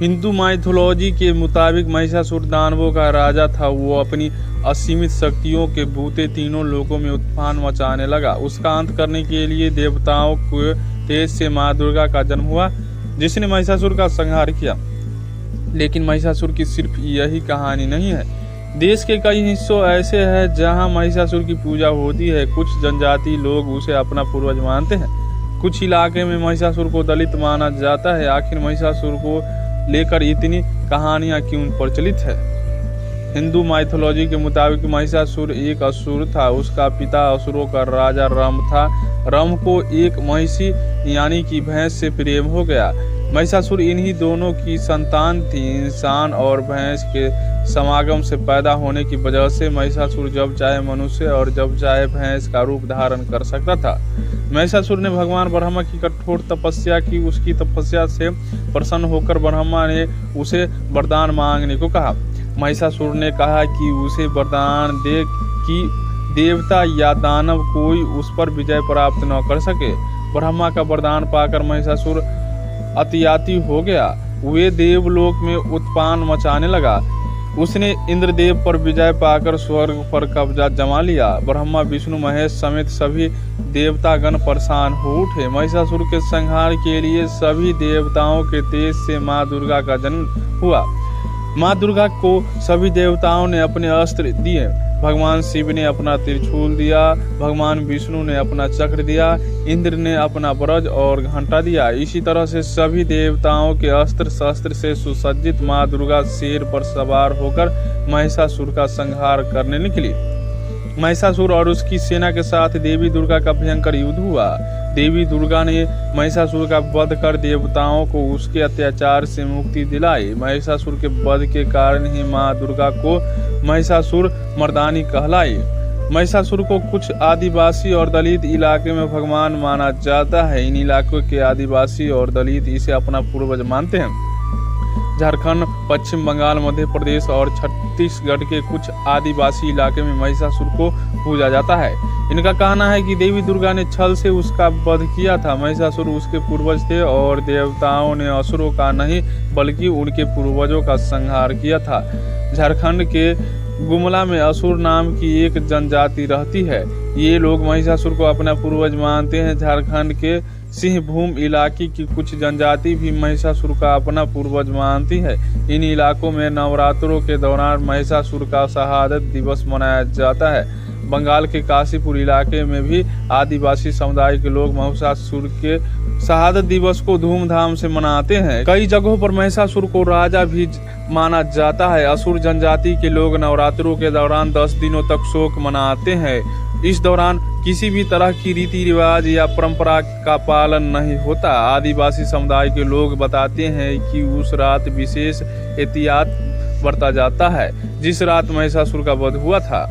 Hindu mythology के मुताबिक महिषासुर दानवों का राजा था। वो अपनी असीमित शक्तियों के बूते तीनों लोकों में उत्पान मचाने लगा। उसका अंत करने के लिए देवताओं के तेज से माँ दुर्गा का जन्म हुआ, जिसने महिषासुर का संहार किया। लेकिन महिषासुर की सिर्फ यही कहानी नहीं है। देश के कई हिस्सों ऐसे हैं जहां महिषासुर की पूजा होती है। कुछ जनजाति लोग उसे अपना पूर्वज मानते हैं। कुछ इलाके में महिषासुर को दलित माना जाता है। आखिर महिषासुर को लेकर इतनी कहानियां क्यों प्रचलित है? हिंदू माइथोलॉजी के मुताबिक महिषासुर एक असुर था। उसका पिता असुरों का राजा रम था। रम को एक महिषी यानी कि भैंस से प्रेम हो गया। महिषासुर इन्हीं दोनों की संतान थी। इंसान और भैंस के समागम से पैदा होने की वजह से महिषासुर जब चाहे मनुष्य और जब चाहे भैंस का रूप धारण कर सकता था। महिषासुर ने भगवान ब्रह्मा की कठोर तपस्या की। उसकी तपस्या से प्रसन्न होकर ब्रह्मा ने उसे वरदान मांगने को कहा। महिषासुर ने कहा कि उसे वरदान दे कि देवता या दानव कोई उस पर विजय प्राप्त न कर सके। ब्रह्मा का वरदान पाकर महिषासुर अतियाती हो गया। वे देवलोक में उत्पान मचाने लगा। उसने इंद्रदेव पर विजय पाकर स्वर्ग पर कब्जा जमा लिया। ब्रह्मा विष्णु महेश समेत सभी देवतागण परेशान हो उठे। महिषासुर के संहार के लिए सभी देवताओं के तेज से माँ दुर्गा का जन्म हुआ। माँ दुर्गा को सभी देवताओं ने अपने अस्त्र दिए। भगवान शिव ने अपना त्रिशूल दिया, भगवान विष्णु ने अपना चक्र दिया, इंद्र ने अपना वज्र और घंटा दिया। इसी तरह से सभी देवताओं के अस्त्र शस्त्र से सुसज्जित माँ दुर्गा शेर पर सवार होकर महिषासुर का संहार करने निकली। महिषासुर और उसकी सेना के साथ देवी दुर्गा का भयंकर युद्ध हुआ। देवी दुर्गा ने महिषासुर का वध कर देवताओं को उसके अत्याचार से मुक्ति दिलाई। महिषासुर के वध के कारण ही माँ दुर्गा को महिषासुर मर्दानी कहलाई। महिषासुर को कुछ आदिवासी और दलित इलाके में भगवान माना जाता है। इन इलाकों के आदिवासी और दलित इसे अपना पूर्वज मानते हैं। झारखंड, पश्चिम बंगाल, मध्य प्रदेश और छत्तीसगढ़ के कुछ आदिवासी इलाके में महिषासुर को पूजा जाता है। इनका कहना है कि देवी दुर्गा ने छल से उसका वध किया था। महिषासुर उसके पूर्वज थे और देवताओं ने असुरों का नहीं बल्कि उनके पूर्वजों का संहार किया था। झारखंड के गुमला में असुर नाम की एक जनजाति रहती है। ये लोग महिषासुर को अपना पूर्वज मानते हैं। झारखंड के सिंहभूम इलाके की कुछ जनजाति भी महिषासुर का अपना पूर्वज मानती है। इन इलाकों में नवरात्रों के दौरान महिषासुर का शहादत दिवस मनाया जाता है। बंगाल के काशीपुर इलाके में भी आदिवासी समुदाय के लोग महिषासुर के शहादत दिवस को धूमधाम से मनाते हैं। कई जगहों पर महिषासुर को राजा भी माना जाता है। असुर जनजाति के लोग नवरात्रों के दौरान 10 दिनों तक शोक मनाते हैं। इस दौरान किसी भी तरह की रीति रिवाज या परंपरा का पालन नहीं होता। आदिवासी समुदाय के लोग बताते हैं कि उस रात विशेष एहतियात बरता जाता है जिस रात महिषासुर का वध हुआ था।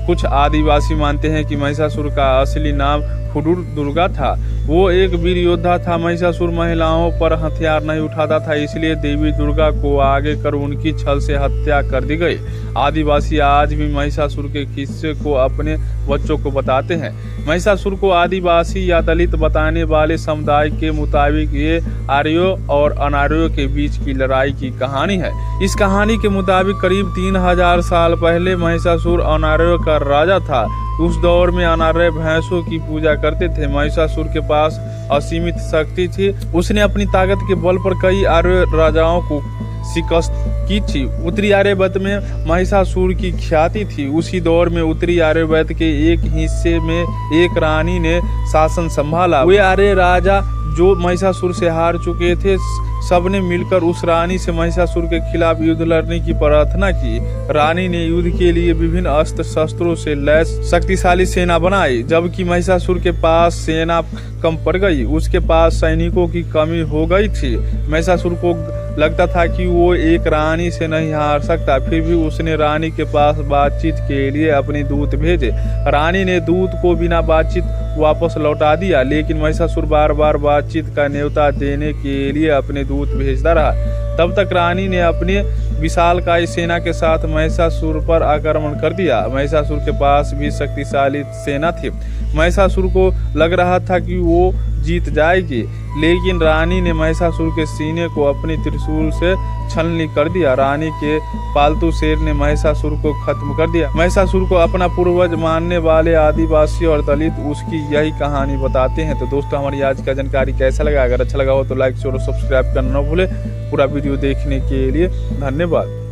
कुछ आदिवासी मानते हैं कि महिषासुर का असली नाम खुडूर दुर्गा था। वो एक वीर योद्धा था। महिषासुर महिलाओं पर हथियार नहीं उठाता था, इसलिए देवी दुर्गा को आगे कर उनकी छल से हत्या कर दी गई। आदिवासी आज भी महिषासुर के किस्से को अपने बच्चों को बताते हैं। महिषासुर को आदिवासी या दलित बताने वाले समुदाय के मुताबिक ये आर्यों और अनार्यों के बीच की लड़ाई की कहानी है। इस कहानी के मुताबिक करीब 3000 साल पहले महिषासुर अनार्यों का राजा था। उस दौर में अनार्य भैंसों की पूजा करते थे। महिषासुर के पास असीमित शक्ति थी। उसने अपनी ताकत के बल पर कई आर्य राजाओं को शिकस्त की थी। उत्तरी आर्यवर्त में महिषासुर की ख्याति थी। उसी दौर में उत्तरी आर्यवर्त के एक हिस्से में एक रानी ने शासन संभाला। वे आर्य राजा जो महिषासुर से हार चुके थे, सबने मिलकर उस रानी से महिषासुर के खिलाफ युद्ध लड़ने की प्रार्थना की। रानी ने युद्ध के लिए विभिन्न अस्त्र शस्त्रों से लैस शक्तिशाली सेना बनाई। जबकि महिषासुर के पास सेना कम पड़ गई। उसके पास सैनिकों की कमी हो गई थी। महिषासुर को लगता था कि वो एक रानी से नहीं हार सकता। फिर भी उसने रानी के पास बातचीत के लिए अपने दूत भेजे। रानी ने दूत को बिना बातचीत वापस लौटा दिया, लेकिन महिषासुर बार बार बातचीत का न्योता देने के लिए अपने दूत भेजता रहा। तब तक रानी ने अपने विशालकाय सेना के साथ महिषासुर पर आक्रमण कर दिया। महिषासुर के पास भी शक्तिशाली सेना थी। महिषासुर को लग रहा था कि वो जीत जाएगी। लेकिन रानी ने महिषासुर के सीने को अपने त्रिशूल से छलनी कर दिया। रानी के पालतू शेर ने महिषासुर को खत्म कर दिया। महिषासुर को अपना पूर्वज मानने वाले आदिवासी और दलित उसकी यही कहानी बताते हैं। तो दोस्तों, हमारी आज का जानकारी कैसा लगा? अगर अच्छा लगा हो तो लाइक शेयर और सब्सक्राइब करना न भूले। पूरा वीडियो देखने के लिए धन्यवाद।